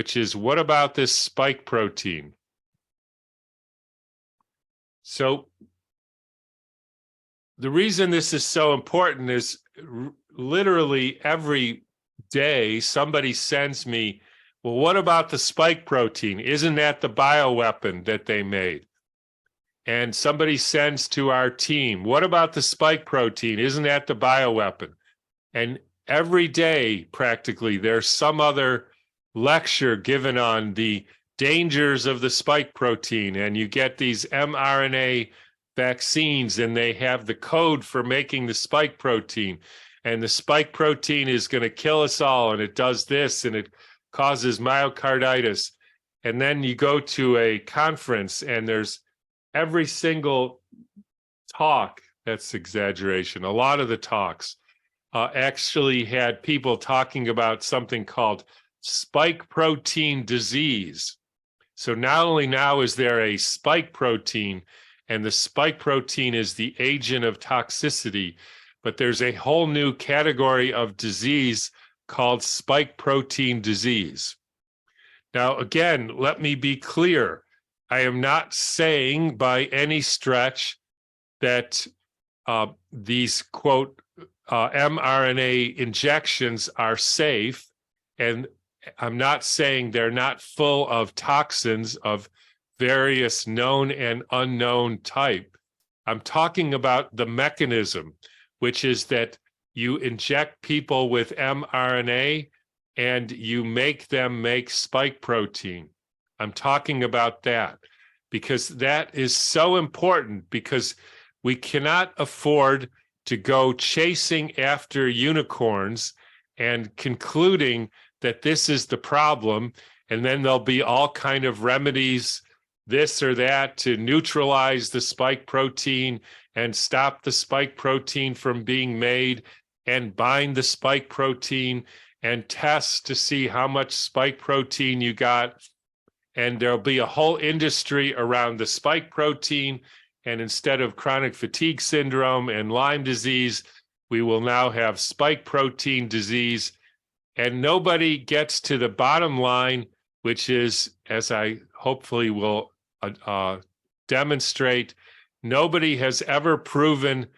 which is, what about this spike protein? So the reason this is so important is literally every day somebody sends me, well, what about the spike protein? Isn't that the bioweapon that they made? And somebody sends to our team, what about the spike protein? Isn't that the bioweapon? And every day, practically, there's some other lecture given on the dangers of the spike protein. And you get these mRNA vaccines, and they have the code for making the spike protein. And the spike protein is going to kill us all, and it does this, and it causes myocarditis. And then you go to a conference, and there's every single talk, that's exaggeration, a lot of the talks actually had people talking about something called spike protein disease. So not only now is there a spike protein, and the spike protein is the agent of toxicity, but there's a whole new category of disease called spike protein disease. Now, again, let me be clear. I am not saying by any stretch that these, quote, mRNA injections are safe, and I'm not saying they're not full of toxins of various known and unknown type. I'm talking about the mechanism, which is that you inject people with mRNA and you make them make spike protein. I'm talking about that because that is so important, because we cannot afford to go chasing after unicorns and concluding that this is the problem, and then there'll be all kind of remedies, this or that, to neutralize the spike protein and stop the spike protein from being made and bind the spike protein and test to see how much spike protein you got. And there'll be a whole industry around the spike protein. And instead of chronic fatigue syndrome and Lyme disease, we will now have spike protein disease. And nobody gets to the bottom line, which is, as I hopefully will demonstrate, nobody has ever proven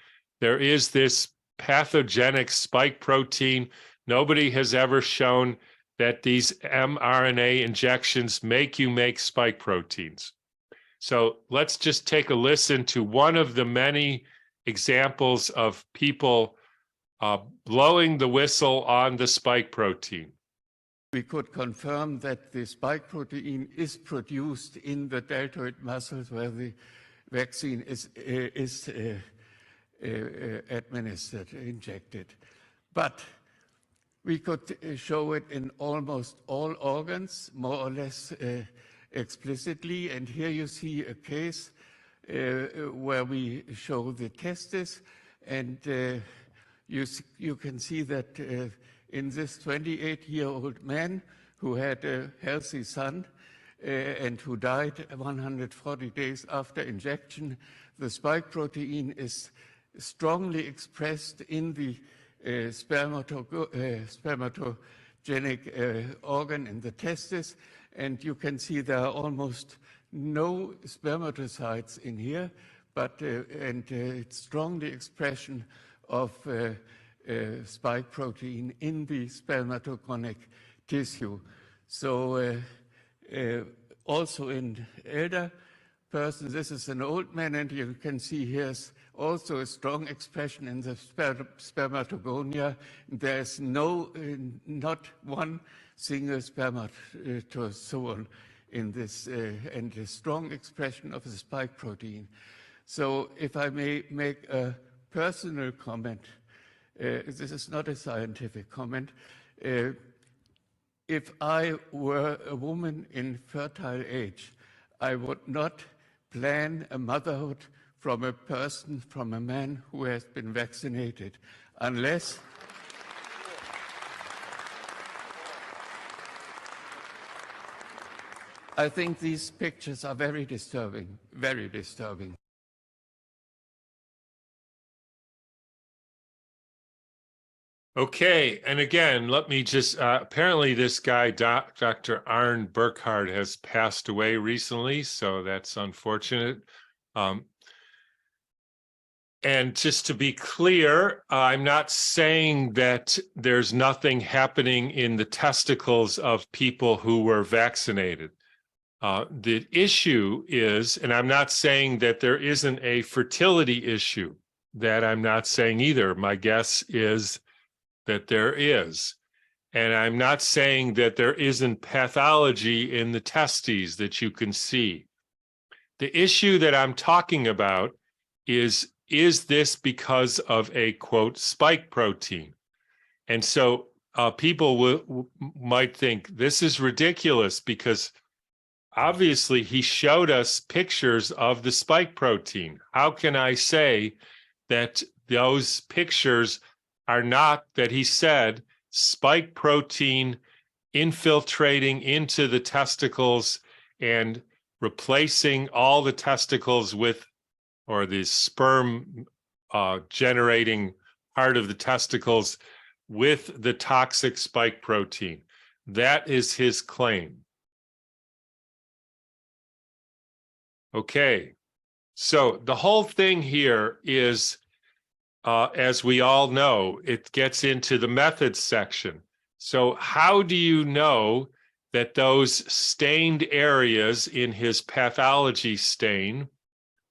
there is this pathogenic spike protein. Nobody has ever shown that these mRNA injections make you make spike proteins. So let's just take a listen to one of the many examples of people blowing the whistle on the spike protein. We could confirm that the spike protein is produced in the deltoid muscles where the vaccine is administered, injected. But we could show it in almost all organs, more or less explicitly. And here you see a case where we show the testis, and you can see that in this 28-year-old man who had a healthy son and who died 140 days after injection, the spike protein is strongly expressed in the spermatogenic organ in the testis, and you can see there are almost no spermatocytes in here, but it's strongly expression of spike protein in the spermatogonic tissue. So also in elder persons, this is an old man, and you can see here's also a strong expression in the spermatogonia. There's not one single spermatozoon in this, and a strong expression of the spike protein. So if I may make a personal comment, this is not a scientific comment. If I were a woman in fertile age, I would not plan a motherhood from a man who has been vaccinated, unless I think these pictures are very disturbing, very disturbing. Okay, and again, let me just, apparently this guy, Dr. Arne Burkhardt, has passed away recently, so that's unfortunate. And just to be clear, I'm not saying that there's nothing happening in the testicles of people who were vaccinated. The issue is, and I'm not saying that there isn't a fertility issue, that I'm not saying either. My guess is that there is. And I'm not saying that there isn't pathology in the testes that you can see. The issue that I'm talking about is this because of a, quote, spike protein? And so people might think this is ridiculous because obviously he showed us pictures of the spike protein. How can I say that those pictures are not, that he said, spike protein infiltrating into the testicles and replacing all the testicles with, or the sperm generating part of the testicles with the toxic spike protein? That is his claim. Okay, so the whole thing here is, as we all know, it gets into the methods section. So how do you know that those stained areas in his pathology stain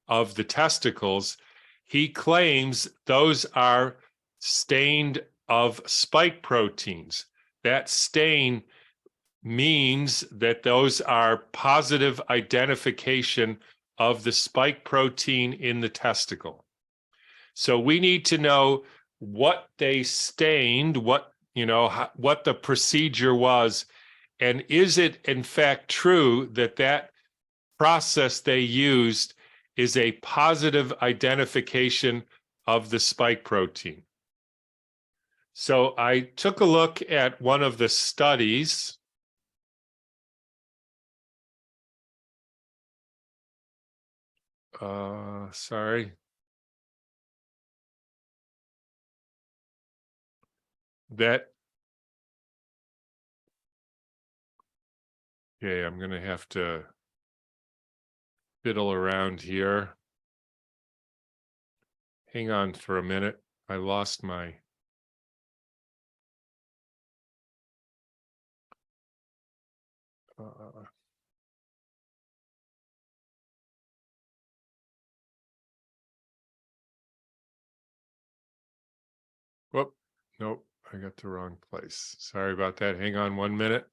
of the testicles, he claims those are stained of spike proteins? That stain means that those are positive identification of the spike protein in the testicle. So we need to know what they stained, what the procedure was, and is it in fact true that that process they used is a positive identification of the spike protein. So I took a look at one of the studies. Sorry. Okay, I'm going to have to fiddle around here. Hang on for a minute. I lost my... Whoop, nope, I got the wrong place. Sorry about that. Hang on 1 minute.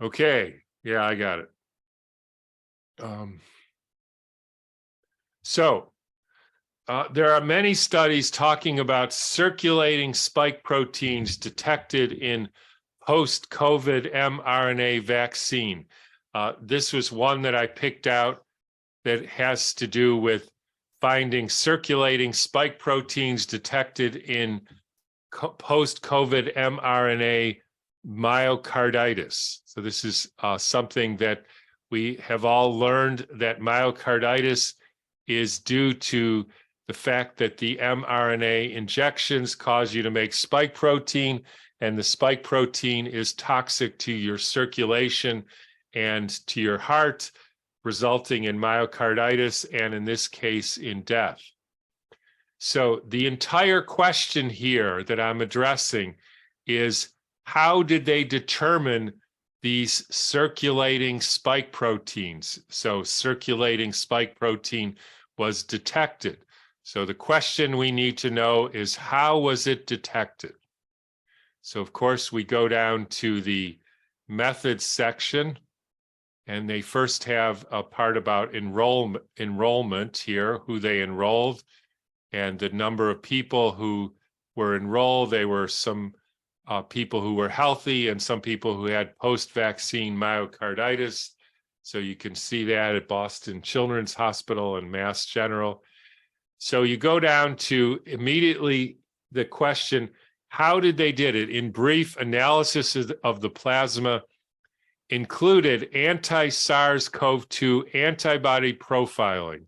Okay, yeah, I got it. There are many studies talking about circulating spike proteins detected in post-COVID mRNA vaccine. This was one that I picked out that has to do with finding circulating spike proteins detected in post-COVID mRNA myocarditis. So this is something that we have all learned, that myocarditis is due to the fact that the mRNA injections cause you to make spike protein, and the spike protein is toxic to your circulation and to your heart, resulting in myocarditis, and in this case, in death. So the entire question here that I'm addressing is, how did they determine these circulating spike proteins? So circulating spike protein was detected. So the question we need to know is, how was it detected? So of course we go down to the methods section, and they first have a part about enrollment here, who they enrolled, and the number of people who were enrolled. They were some people who were healthy and some people who had post-vaccine myocarditis. So you can see that at Boston Children's Hospital and Mass General. So you go down to immediately the question, how did they did it? In brief, analysis of the plasma included anti-SARS-CoV-2 antibody profiling.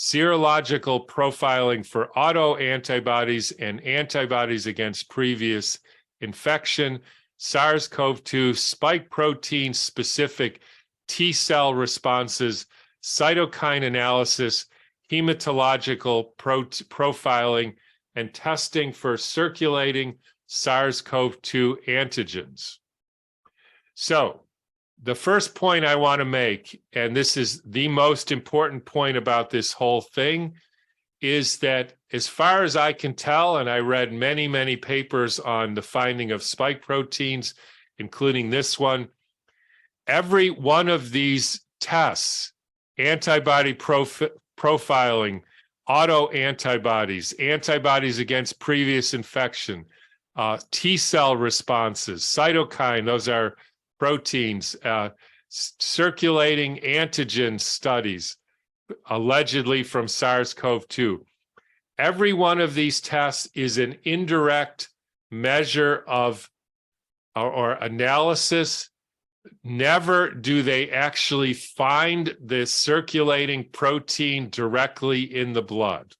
serological profiling for autoantibodies and antibodies against previous infection, SARS-CoV-2 spike protein specific T cell responses, cytokine analysis, hematological profiling, and testing for circulating SARS-CoV-2 antigens. So, the first point I want to make, and this is the most important point about this whole thing, is that as far as I can tell, and I read many, many papers on the finding of spike proteins, including this one, every one of these tests, antibody profiling, autoantibodies, antibodies against previous infection, T cell responses, cytokine, those are proteins, circulating antigen studies, allegedly from SARS-CoV-2. Every one of these tests is an indirect measure of or analysis. Never do they actually find the circulating protein directly in the blood.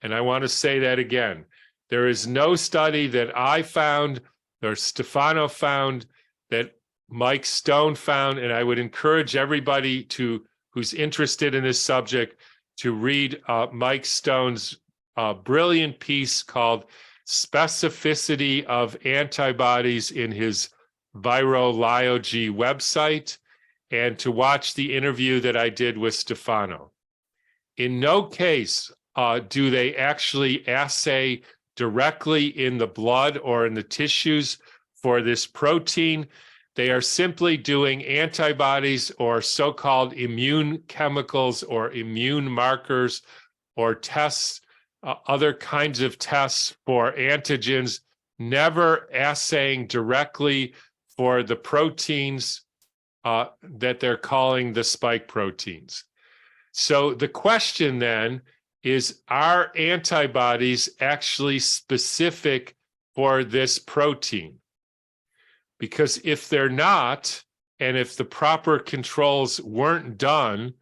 And I want to say that again. There is no study that I found, or Stefano found, that Mike Stone found, and I would encourage everybody who's interested in this subject to read Mike Stone's brilliant piece called Specificity of Antibodies in his virology website, and to watch the interview that I did with Stefano. In no case do they actually assay directly in the blood or in the tissues for this protein. They are simply doing antibodies or so-called immune chemicals or immune markers or tests, other kinds of tests for antigens, never assaying directly for the proteins that they're calling the spike proteins. So the question then is, are antibodies actually specific for this protein? Because if they're not, and if the proper controls weren't done,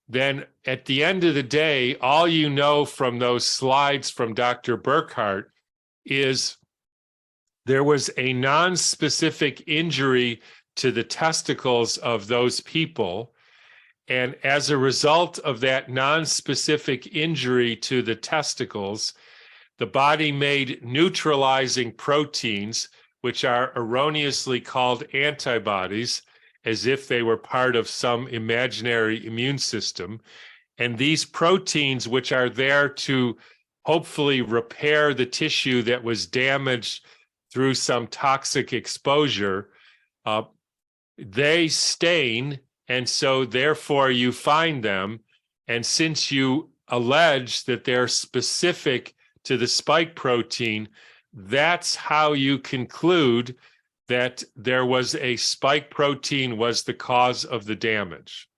then at the end of the day, all you know from those slides from Dr. Burkhart is there was a non-specific injury to the testicles of those people. And as a result of that non-specific injury to the testicles, the body made neutralizing proteins, which are erroneously called antibodies, as if they were part of some imaginary immune system. And these proteins, which are there to hopefully repair the tissue that was damaged through some toxic exposure, they stain, and so therefore you find them. And since you allege that they're specific to the spike protein, that's how you conclude that there was a spike protein was the cause of the damage.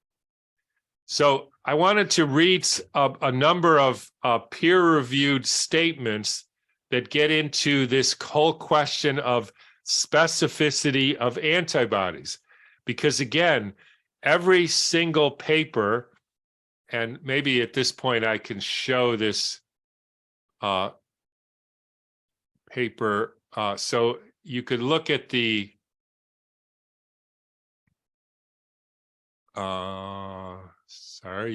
So I wanted to read a number of peer-reviewed statements that get into this whole question of specificity of antibodies. Because again, every single paper, and maybe at this point I can show this paper. So you could look at the you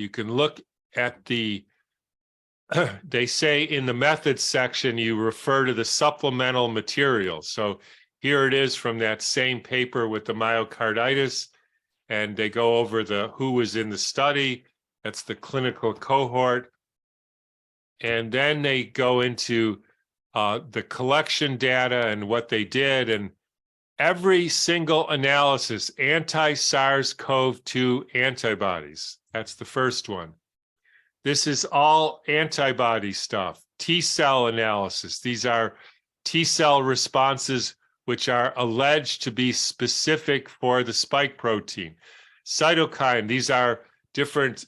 can look at the they say in the methods section you refer to the supplemental material. So here it is from that same paper with the myocarditis, and they go over who was in the study. That's the clinical cohort. And then they go into the collection data and what they did, and every single analysis, anti-SARS-CoV-2 antibodies. That's the first one. This is all antibody stuff. T cell analysis. These are T cell responses which are alleged to be specific for the spike protein. Cytokine. These are different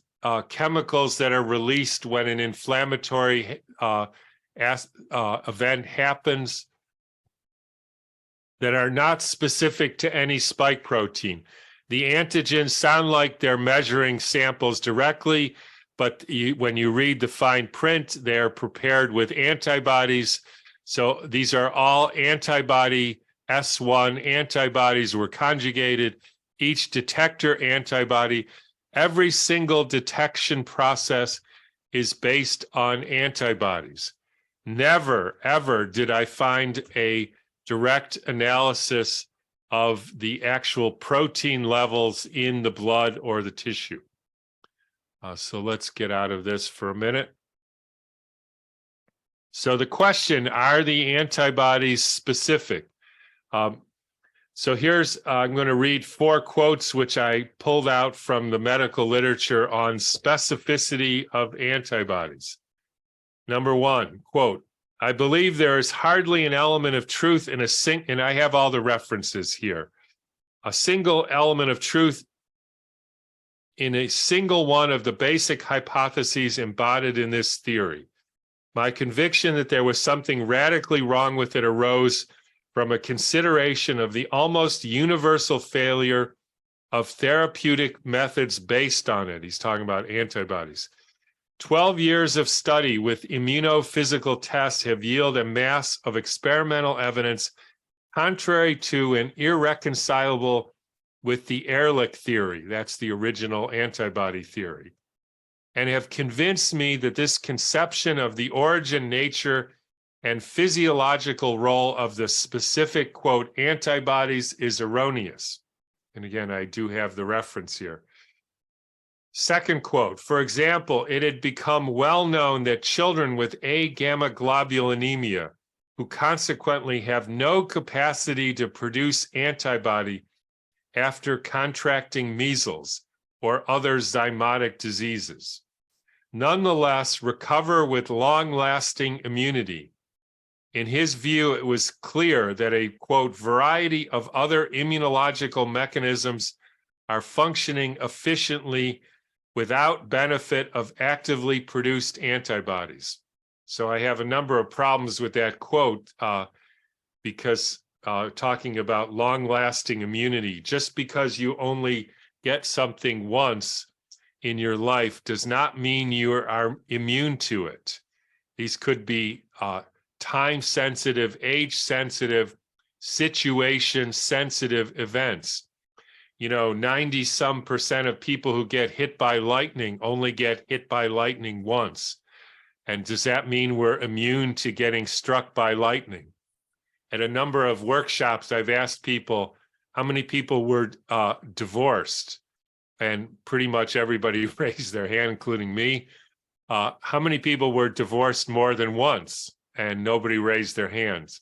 chemicals that are released when an inflammatory event happens that are not specific to any spike protein. The antigens sound like they're measuring samples directly, but when you read the fine print, they're prepared with antibodies. So these are all antibody S1 antibodies were conjugated, each detector antibody. Every single detection process is based on antibodies. Never, ever did I find a direct analysis of the actual protein levels in the blood or the tissue. So let's get out of this for a minute. So the question, are the antibodies specific? So here's, I'm going to read 4 quotes which I pulled out from the medical literature on specificity of antibodies. Number 1, quote, I believe there is hardly an element of truth in and I have all the references here, a single element of truth in a single one of the basic hypotheses embodied in this theory. My conviction that there was something radically wrong with it arose from a consideration of the almost universal failure of therapeutic methods based on it. He's talking about antibodies. 12 years of study with immunophysical tests have yielded a mass of experimental evidence contrary to and irreconcilable with the Ehrlich theory, that's the original antibody theory, and have convinced me that this conception of the origin, nature, and physiological role of the specific, quote, antibodies is erroneous. And again, I do have the reference here. Second quote, for example, it had become well known that children with A-gamma globulinemia, who consequently have no capacity to produce antibody after contracting measles or other zymotic diseases, nonetheless recover with long-lasting immunity. In his view, it was clear that a, quote, variety of other immunological mechanisms are functioning efficiently without benefit of actively produced antibodies. So I have a number of problems with that quote because talking about long-lasting immunity, just because you only get something once in your life does not mean you are immune to it. These could be time-sensitive, age-sensitive, situation-sensitive events. You know, 90-some% of people who get hit by lightning only get hit by lightning once. And does that mean we're immune to getting struck by lightning? At a number of workshops, I've asked people, how many people were divorced? And pretty much everybody raised their hand, including me. How many people were divorced more than once? And nobody raised their hands,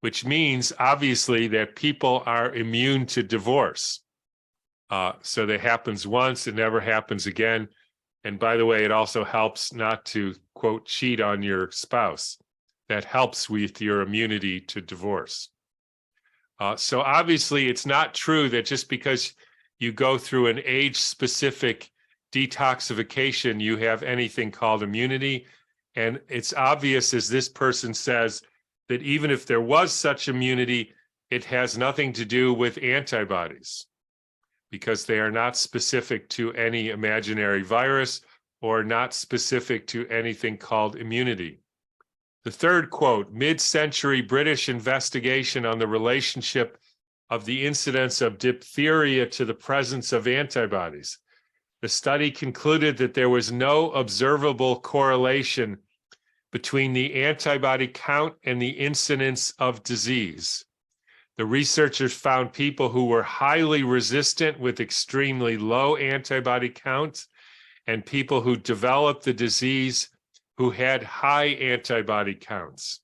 which means obviously that people are immune to divorce. So that happens once, it never happens again. And by the way, it also helps not to, quote, cheat on your spouse. That helps with your immunity to divorce. So obviously it's not true that just because you go through an age-specific detoxification, you have anything called immunity. And it's obvious, as this person says, that even if there was such immunity, it has nothing to do with antibodies because they are not specific to any imaginary virus or not specific to anything called immunity. The third quote, mid-century British investigation on the relationship of the incidence of diphtheria to the presence of antibodies. The study concluded that there was no observable correlation between the antibody count and the incidence of disease. The researchers found people who were highly resistant with extremely low antibody counts and people who developed the disease who had high antibody counts.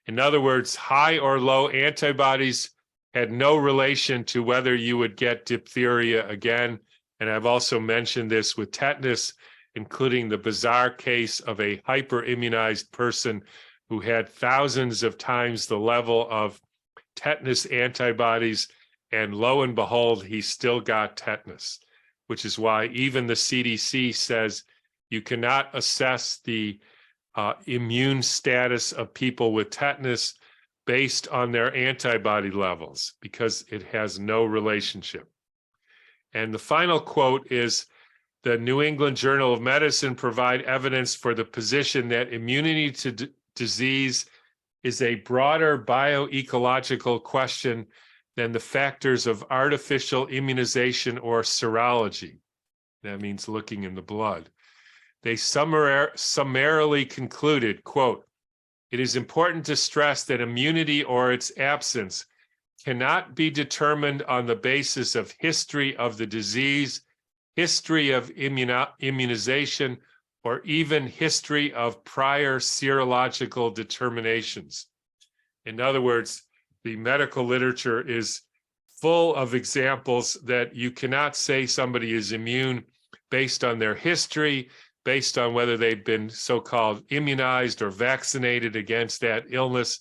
In other words, high or low antibodies had no relation to whether you would get diphtheria again. And I've also mentioned this with tetanus, including the bizarre case of a hyperimmunized person who had thousands of times the level of tetanus antibodies, and lo and behold, he still got tetanus, which is why even the CDC says you cannot assess the immune status of people with tetanus based on their antibody levels because it has no relationship. And the final quote is, the New England Journal of Medicine provide evidence for the position that immunity to disease is a broader bioecological question than the factors of artificial immunization or serology. That means looking in the blood. They summarily concluded, quote, "It is important to stress that immunity or its absence cannot be determined on the basis of history of the disease, history of immunization, or even history of prior serological determinations." In other words, the medical literature is full of examples that you cannot say somebody is immune based on their history, based on whether they've been so-called immunized or vaccinated against that illness,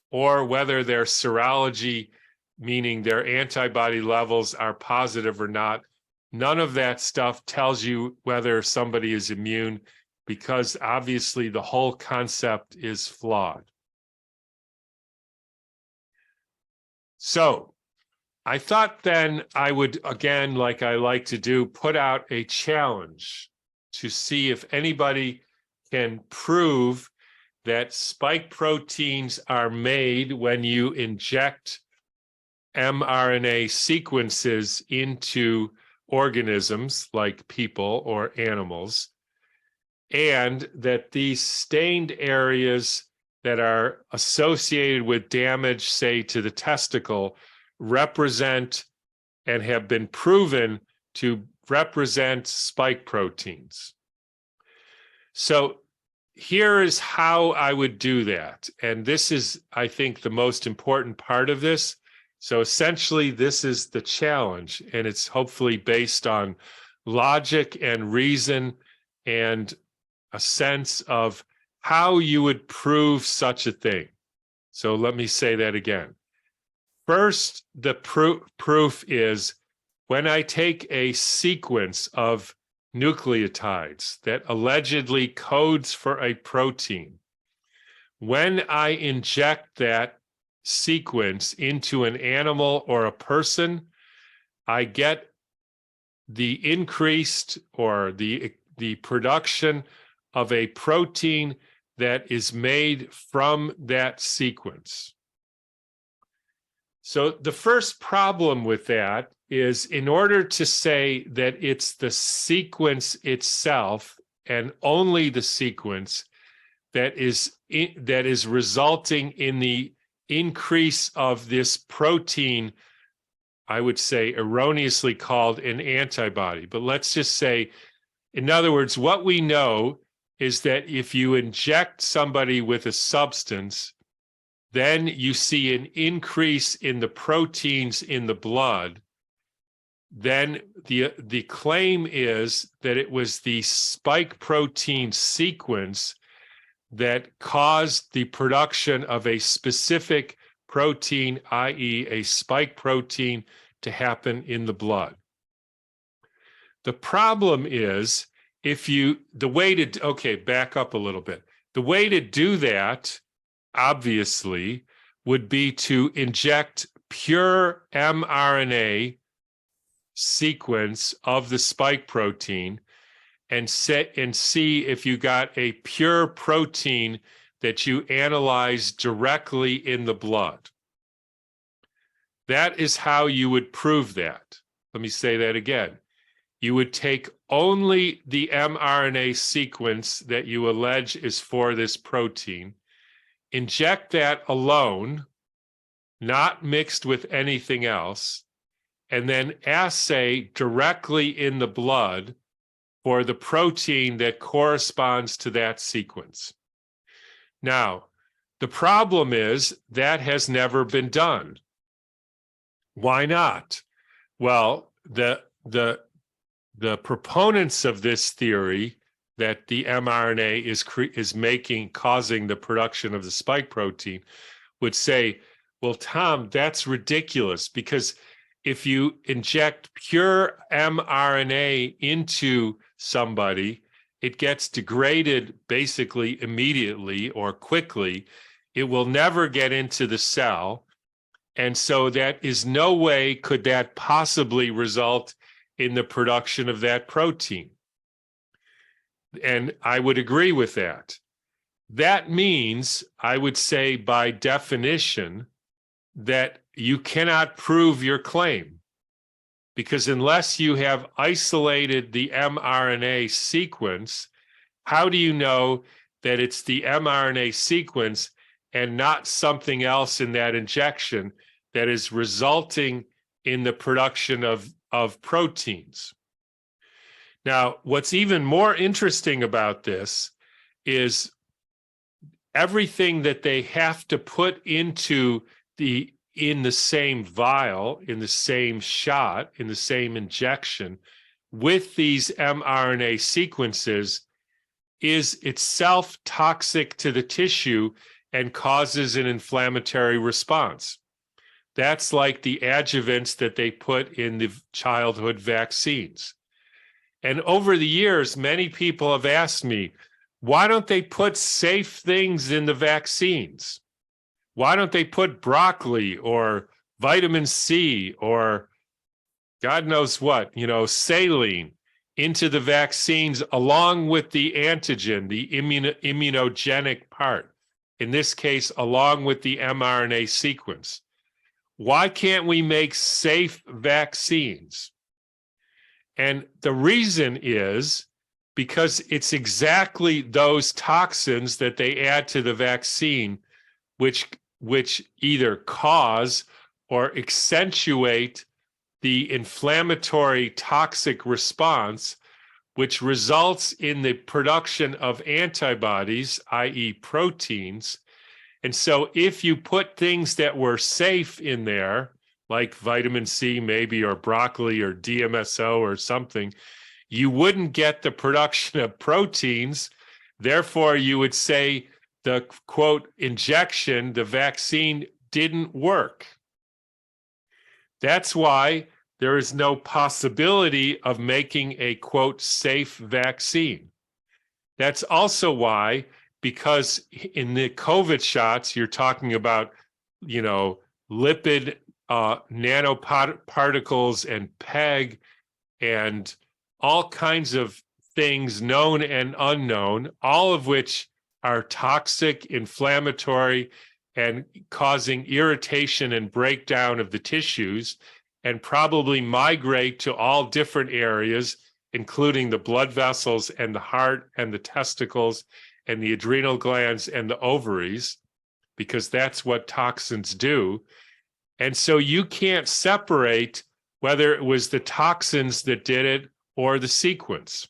or whether their serology, meaning their antibody levels, are positive or not. None of that stuff tells you whether somebody is immune, because obviously the whole concept is flawed. So I thought then I would, again, like I like to do, put out a challenge to see if anybody can prove that spike proteins are made when you inject mRNA sequences into organisms like people or animals, and that these stained areas that are associated with damage, say, to the testicle, represent and have been proven to represent spike proteins. So here is how I would do that. And this is, I think, the most important part of this. So essentially, this is the challenge, and it's hopefully based on logic and reason and a sense of how you would prove such a thing. So let me say that again. First, the proof is when I take a sequence of nucleotides that allegedly codes for a protein, when I inject that sequence into an animal or a person, I get the increased or the production of a protein that is made from that sequence. So the first problem with that is, in order to say that it's the sequence itself and only the sequence that is resulting in the increase of this protein, I would say erroneously called an antibody. But let's just say, in other words, what we know is that if you inject somebody with a substance, then you see an increase in the proteins in the blood. Then the claim is that it was the spike protein sequence that caused the production of a specific protein, i.e. a spike protein, to happen in the blood. The problem is, back up a little bit. The way to do that, obviously, would be to inject pure mRNA sequence of the spike protein and see if you got a pure protein that you analyze directly in the blood. That is how you would prove that. Let me say that again. You would take only the mRNA sequence that you allege is for this protein, inject that alone, not mixed with anything else, and then assay directly in the blood for the protein that corresponds to that sequence. Now, the problem is that has never been done. Why not? Well, the proponents of this theory that the mRNA is causing the production of the spike protein would say, well, Tom, that's ridiculous, because if you inject pure mRNA into somebody, it gets degraded basically immediately or quickly. It will never get into the cell. And so that is no way could that possibly result in the production of that protein. And I would agree with that. That means, I would say by definition, that you cannot prove your claim, because unless you have isolated the mRNA sequence, how do you know that it's the mRNA sequence and not something else in that injection that is resulting in the production of proteins? Now, what's even more interesting about this is everything that they have to put into in the same vial, in the same shot, in the same injection with these mRNA sequences is itself toxic to the tissue and causes an inflammatory response. That's like the adjuvants that they put in the childhood vaccines. And over the years, many people have asked me, why don't they put safe things in the vaccines? Why don't they put broccoli or vitamin C or God knows what, saline into the vaccines along with the antigen, the immunogenic part, in this case, along with the mRNA sequence? Why can't we make safe vaccines? And the reason is because it's exactly those toxins that they add to the vaccine which either cause or accentuate the inflammatory toxic response, which results in the production of antibodies, i.e. proteins. And so if you put things that were safe in there, like vitamin C maybe, or broccoli or DMSO or something, you wouldn't get the production of proteins. Therefore, you would say the, quote, injection, the vaccine didn't work. That's why there is no possibility of making a, quote, safe vaccine. That's also why, because in the COVID shots, you're talking about, lipid nanoparticles and PEG and all kinds of things known and unknown, all of which are toxic, inflammatory, and causing irritation and breakdown of the tissues, and probably migrate to all different areas, including the blood vessels and the heart and the testicles and the adrenal glands and the ovaries, because that's what toxins do. And so you can't separate whether it was the toxins that did it or the sequence.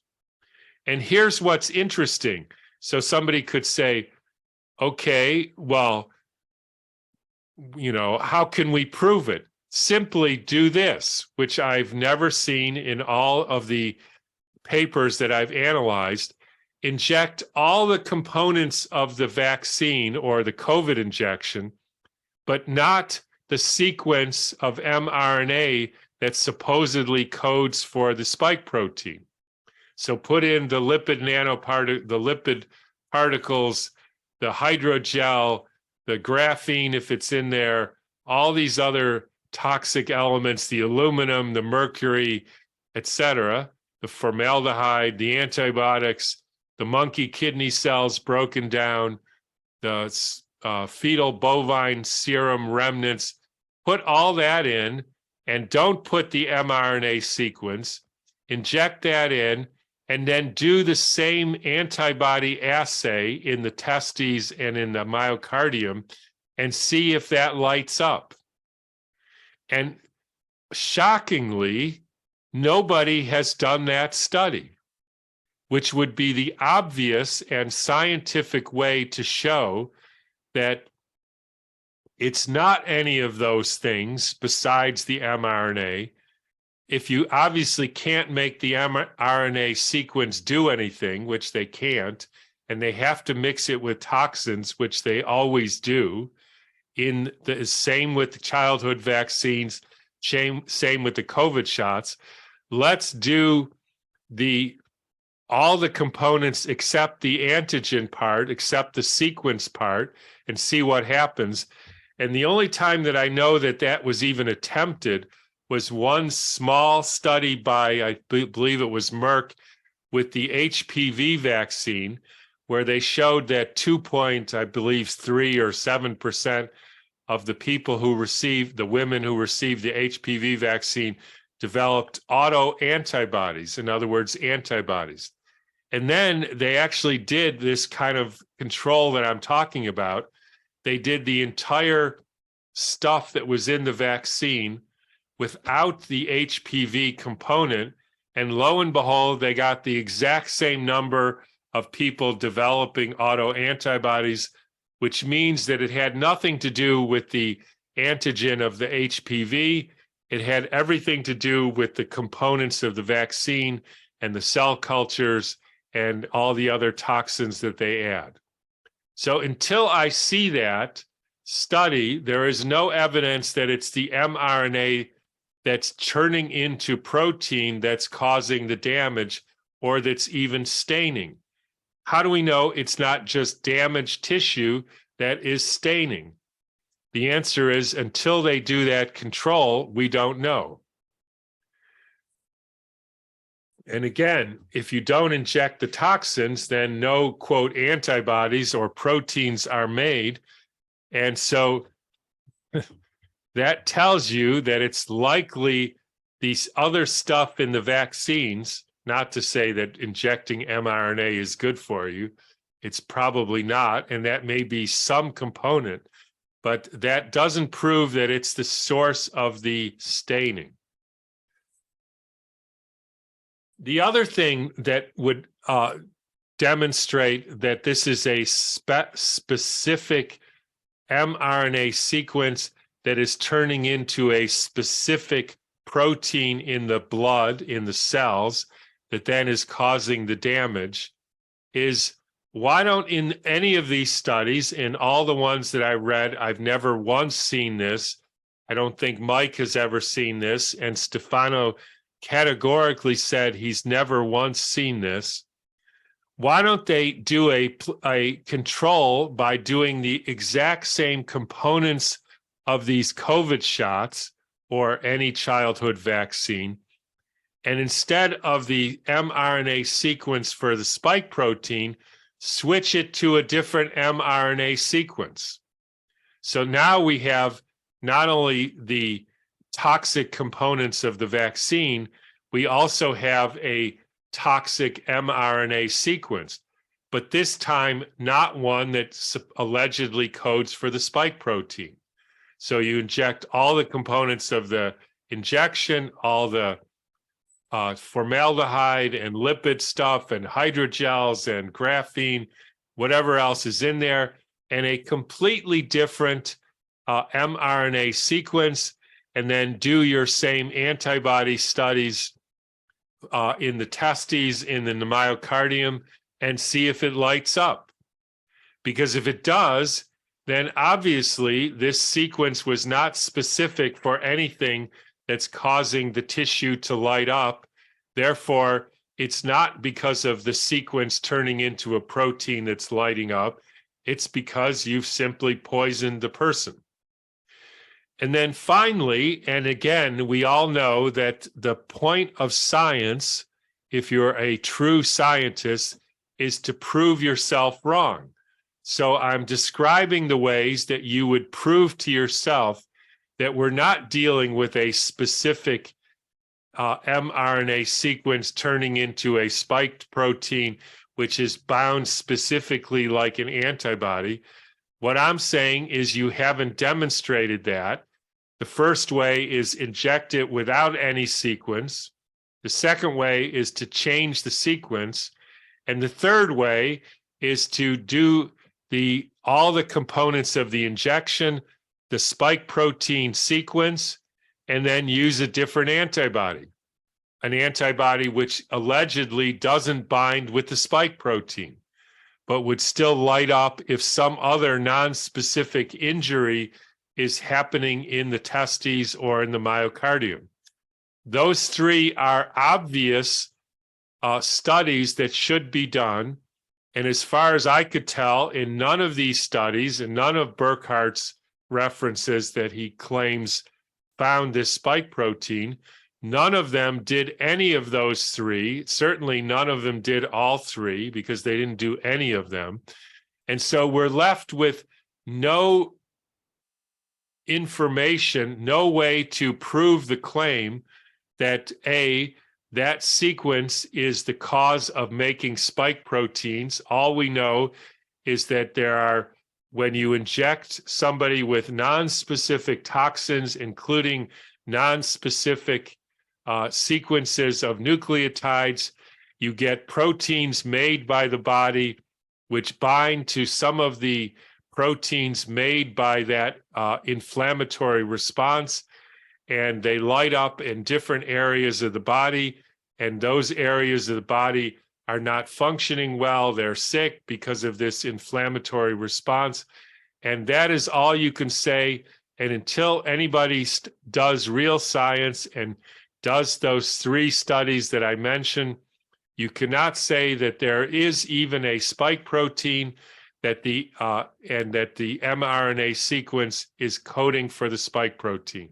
And here's what's interesting. So somebody could say, okay, well, how can we prove it? Simply do this, which I've never seen in all of the papers that I've analyzed. Inject all the components of the vaccine or the COVID injection, but not the sequence of mRNA that supposedly codes for the spike protein. So put in the lipid particles, the hydrogel, the graphene, if it's in there, all these other toxic elements, the aluminum, the mercury, etc., the formaldehyde, the antibiotics, the monkey kidney cells broken down, the fetal bovine serum remnants, put all that in, and don't put the mRNA sequence, inject that in, and then do the same antibody assay in the testes and in the myocardium and see if that lights up. And shockingly, nobody has done that study, which would be the obvious and scientific way to show that it's not any of those things besides the mRNA. If you obviously can't make the mRNA sequence do anything, which they can't, and they have to mix it with toxins, which they always do, same with the childhood vaccines, same with the COVID shots, let's do all the components except the antigen part, except the sequence part, and see what happens. And the only time that I know that was even attempted was one small study by, I believe it was Merck, with the HPV vaccine, where they showed that 3 or 7% of the people who received, the women who received the HPV vaccine, developed autoantibodies, in other words, antibodies. And then they actually did this kind of control that I'm talking about. They did the entire stuff that was in the vaccine without the HPV component. And lo and behold, they got the exact same number of people developing autoantibodies, which means that it had nothing to do with the antigen of the HPV. It had everything to do with the components of the vaccine and the cell cultures and all the other toxins that they add. So until I see that study, there is no evidence that it's the mRNA that's turning into protein that's causing the damage or that's even staining. How do we know it's not just damaged tissue that is staining? The answer is, until they do that control, we don't know. And again, if you don't inject the toxins, then no, quote, antibodies or proteins are made. And so that tells you that it's likely these other stuff in the vaccines, not to say that injecting mRNA is good for you. It's probably not, and that may be some component, but that doesn't prove that it's the source of the staining. The other thing that would demonstrate that this is a specific mRNA sequence that is turning into a specific protein in the blood, in the cells, that then is causing the damage, is why don't in any of these studies, in all the ones that I read, I've never once seen this. I don't think Mike has ever seen this, and Stefano categorically said he's never once seen this. Why don't they do a control by doing the exact same components of these COVID shots or any childhood vaccine, and instead of the mRNA sequence for the spike protein, switch it to a different mRNA sequence? So now we have not only the toxic components of the vaccine, we also have a toxic mRNA sequence, but this time not one that allegedly codes for the spike protein. So you inject all the components of the injection, all the formaldehyde and lipid stuff and hydrogels and graphene, whatever else is in there, and a completely different mRNA sequence, and then do your same antibody studies in the testes, in the myocardium, and see if it lights up. Because if it does, then obviously this sequence was not specific for anything that's causing the tissue to light up. Therefore, it's not because of the sequence turning into a protein that's lighting up. It's because you've simply poisoned the person. And then finally, and again, we all know that the point of science, if you're a true scientist, is to prove yourself wrong. So I'm describing the ways that you would prove to yourself that we're not dealing with a specific mRNA sequence turning into a spiked protein, which is bound specifically like an antibody. What I'm saying is you haven't demonstrated that. The first way is inject it without any sequence. The second way is to change the sequence. And the third way is to do all the components of the injection, the spike protein sequence, and then use a different antibody, an antibody which allegedly doesn't bind with the spike protein, but would still light up if some other non-specific injury is happening in the testes or in the myocardium. Those three are obvious studies that should be done. And as far as I could tell, in none of these studies, and none of Burkhardt's references that he claims found this spike protein, None of them did any of those three. Certainly none of them did all three because they didn't do any of them. And so we're left with no information, no way to prove the claim that that sequence is the cause of making spike proteins. All we know is that there are, when you inject somebody with non-specific toxins, including non-specific sequences of nucleotides, you get proteins made by the body which bind to some of the proteins made by that inflammatory response, and they light up in different areas of the body, and those areas of the body are not functioning well. They're sick because of this inflammatory response, and that is all you can say. And until anybody does real science and does those three studies that I mentioned, you cannot say that there is even a spike protein and that the mRNA sequence is coding for the spike protein.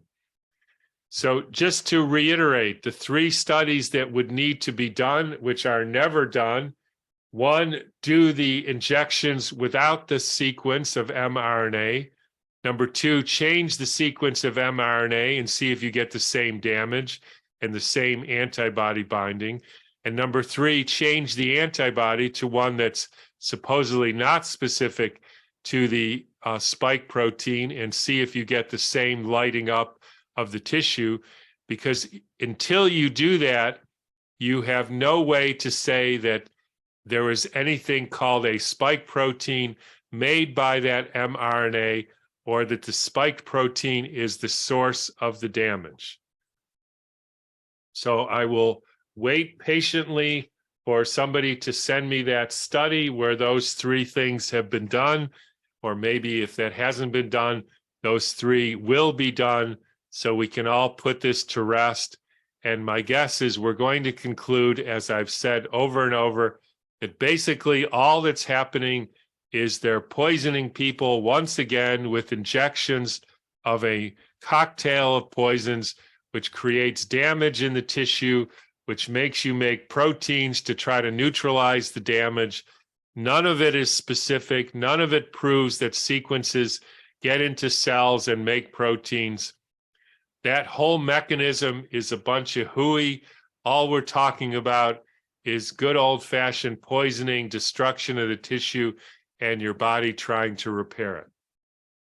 So just to reiterate, the three studies that would need to be done, which are never done: one, do the injections without the sequence of mRNA. Number two, change the sequence of mRNA and see if you get the same damage and the same antibody binding. And number three, change the antibody to one that's supposedly not specific to the spike protein and see if you get the same lighting up of the tissue. Because until you do that, you have no way to say that there is anything called a spike protein made by that mRNA, or that the spike protein is the source of the damage. So I will wait patiently for somebody to send me that study where those three things have been done, or maybe if that hasn't been done, those three will be done, so we can all put this to rest. And my guess is we're going to conclude, as I've said over and over, that basically all that's happening is they're poisoning people once again with injections of a cocktail of poisons, which creates damage in the tissue, which makes you make proteins to try to neutralize the damage. None of it is specific. None of it proves that sequences get into cells and make proteins. That whole mechanism is a bunch of hooey. All we're talking about is good old-fashioned poisoning, destruction of the tissue, and your body trying to repair it.